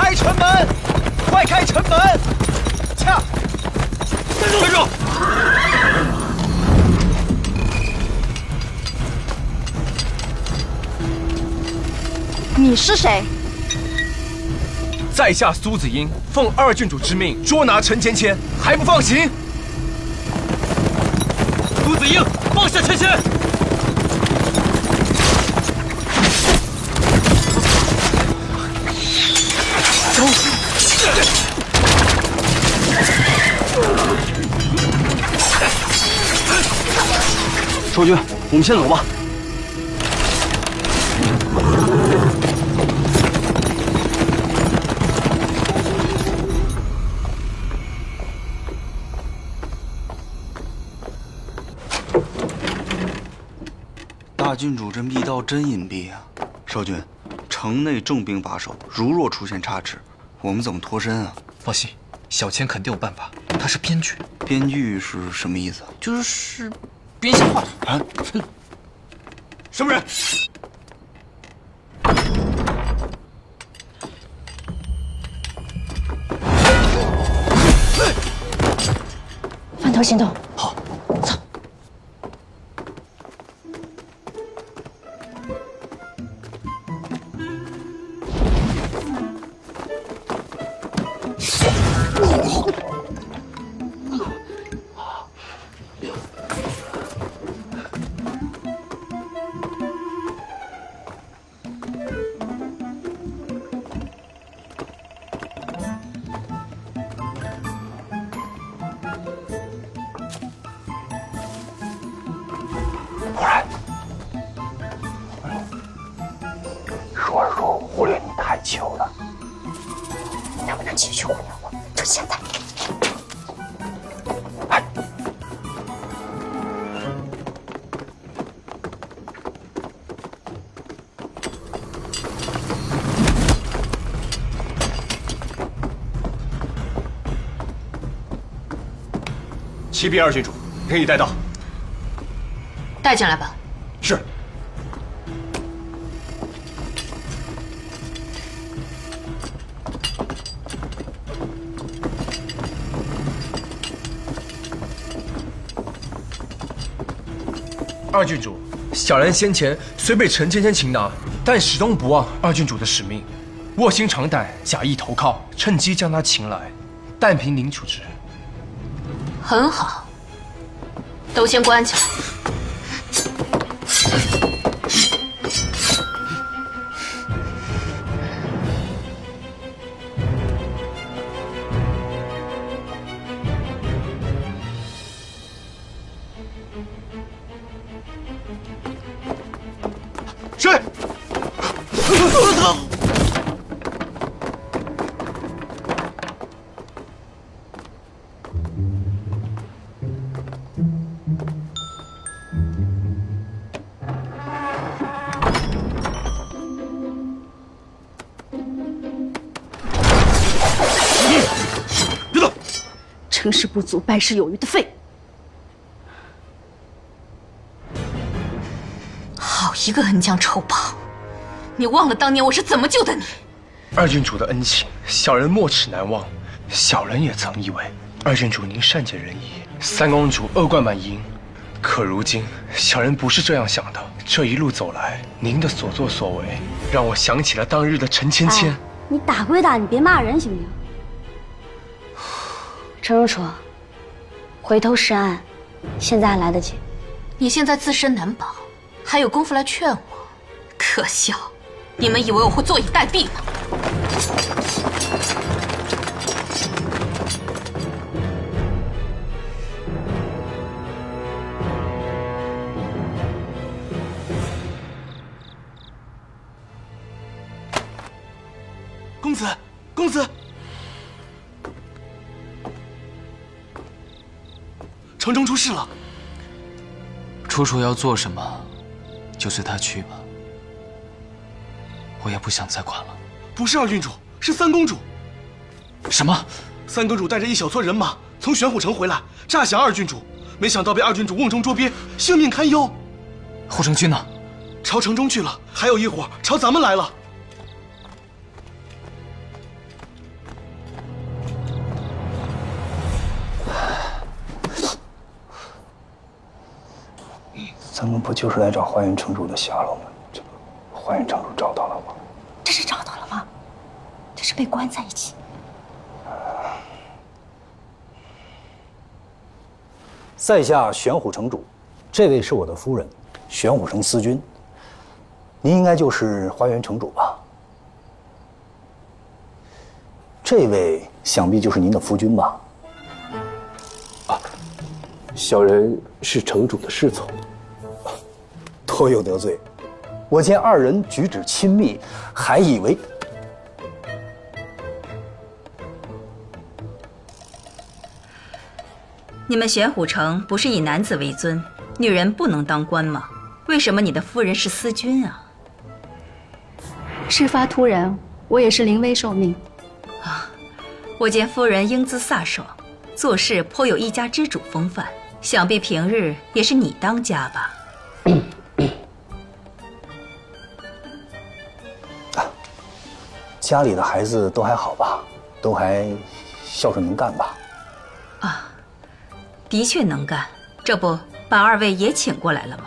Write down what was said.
开城门！快开城门！驾！站住！你是谁？在下苏子英，奉二郡主之命捉拿陈芊芊，还不放行？苏子英，放下芊芊！少君，我们先走吧。大郡主这密道真隐蔽啊！少君，城内重兵把守，如若出现差池，我们怎么脱身啊？放心，小千肯定有办法。他是编剧，编剧是什么意思？就是编瞎话啊！什么人？分头行动。好，走。说忽略你太久了，能不能继续忽略我？就现在。启禀二郡主，令你带到。带进来吧。是。二郡主，小人先前虽被陈芊芊擒拿，但始终不忘二郡主的使命，卧薪尝胆，假意投靠，趁机将她擒来，但凭您处置。很好，都先关起来。是。别动！成事不足败事有余的废物。好一个恩将仇报！你忘了当年我是怎么救的你？二郡主的恩情，小人没齿难忘。小人也曾以为二郡主您善解人意，三公主恶贯满盈。可如今，小人不是这样想的。这一路走来，您的所作所为，让我想起了当日的陈芊芊。你打归打，你别骂人行不行？陈如楚，回头是岸，现在还来得及。你现在自身难保，还有功夫来劝我？可笑！你们以为我会坐以待毙吗？公子，公子，城中出事了。楚楚要做什么，就随他去吧。我也不想再管了。不是二郡主，是三公主。什么？三公主带着一小撮人马从玄虎城回来，诈降二郡主，没想到被二郡主瓮中捉鳖，性命堪忧。护城军呢？朝城中去了，还有一伙朝咱们来了。们不就是来找花园城主的下落吗？这花园城主找到了吗？这是找到了吗？这是被关在一起。在下玄虎城主，这位是我的夫人，玄虎城司君。您应该就是花园城主吧？这位想必就是您的夫君吧？小人是城主的侍从。多有得罪，我见二人举止亲密，还以为……你们玄虎城不是以男子为尊，女人不能当官吗？为什么你的夫人是司君啊？事发突然，我也是临危受命。我见夫人英姿飒爽，做事颇有一家之主风范，想必平日也是你当家吧？家里的孩子都还好吧？都还孝顺能干吧？的确能干，这不把二位也请过来了吗？